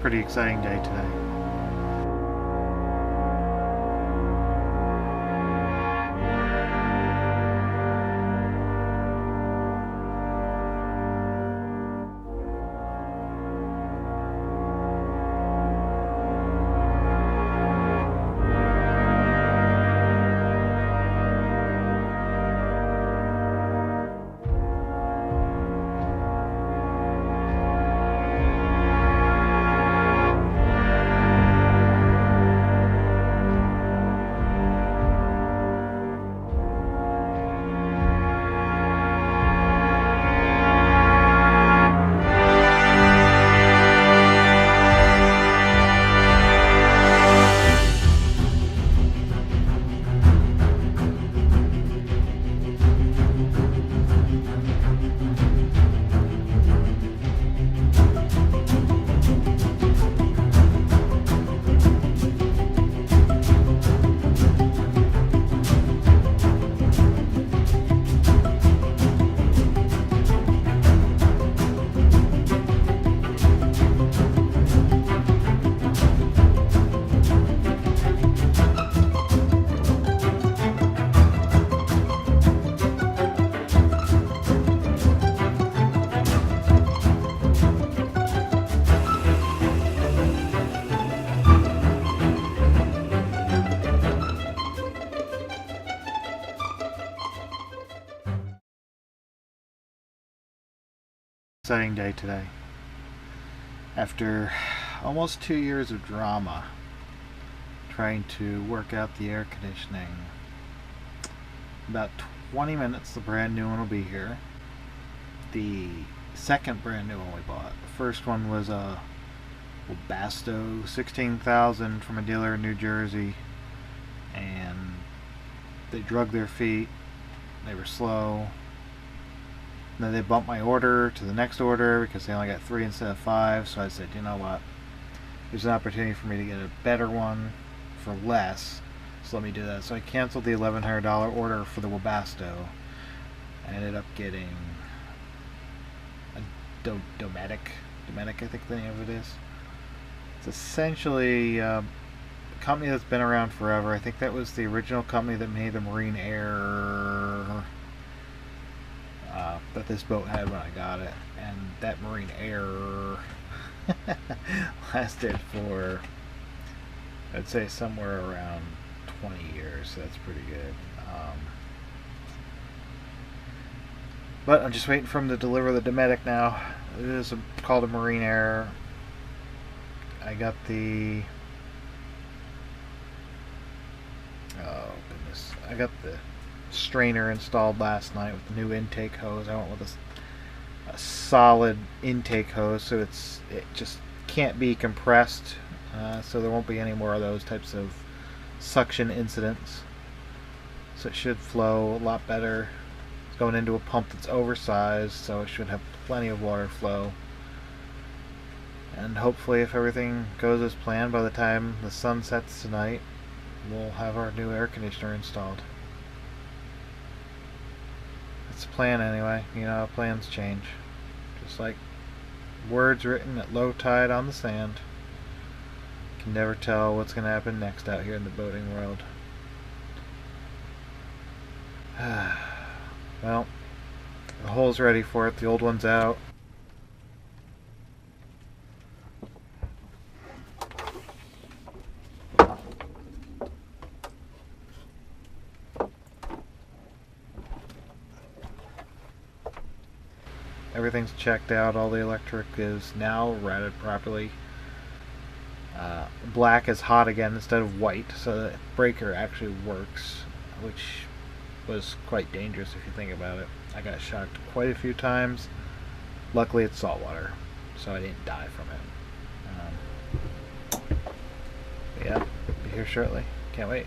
Pretty exciting day today. Exciting day today. After almost 2 years of drama trying to work out the air conditioning, about 20 minutes the brand new one will be here. The second brand new one we bought. The first one was a Webasto 16,000 from a dealer in New Jersey, and they drug their feet. They were slow. Then they bumped my order to the next order because they only got 3 instead of 5. So I said, you know what? There's an opportunity for me to get a better one for less. So let me do that. So I canceled the $1,100 order for the Webasto. I ended up getting a Dometic. Dometic, I think the name of it is. It's essentially a company that's been around forever. I think that was the original company that made the Marine Air that this boat had when I got it, and that Marine Air lasted for, I'd say, somewhere around 20 years, so that's pretty good. But I'm just waiting for them to deliver the Dometic now. It is called a Marine Air. I got the, oh goodness, I got the strainer installed last night with the new intake hose. I went with a solid intake hose, so it just can't be compressed, so there won't be any more of those types of suction incidents. So it should flow a lot better. It's going into a pump that's oversized, so it should have plenty of water flow. And hopefully, if everything goes as planned, by the time the sun sets tonight, we'll have our new air conditioner installed. It's a plan anyway. You know how plans change. Just like words written at low tide on the sand. You can never tell what's going to happen next out here in the boating world. Well, the hull's ready for it. The old one's out. Everything's checked out. All the electric is now routed properly. Black is hot again instead of white, so the breaker actually works, which was quite dangerous if you think about it. I got shocked quite a few times. Luckily it's saltwater, so I didn't die from it. Yeah, be here shortly. Can't wait.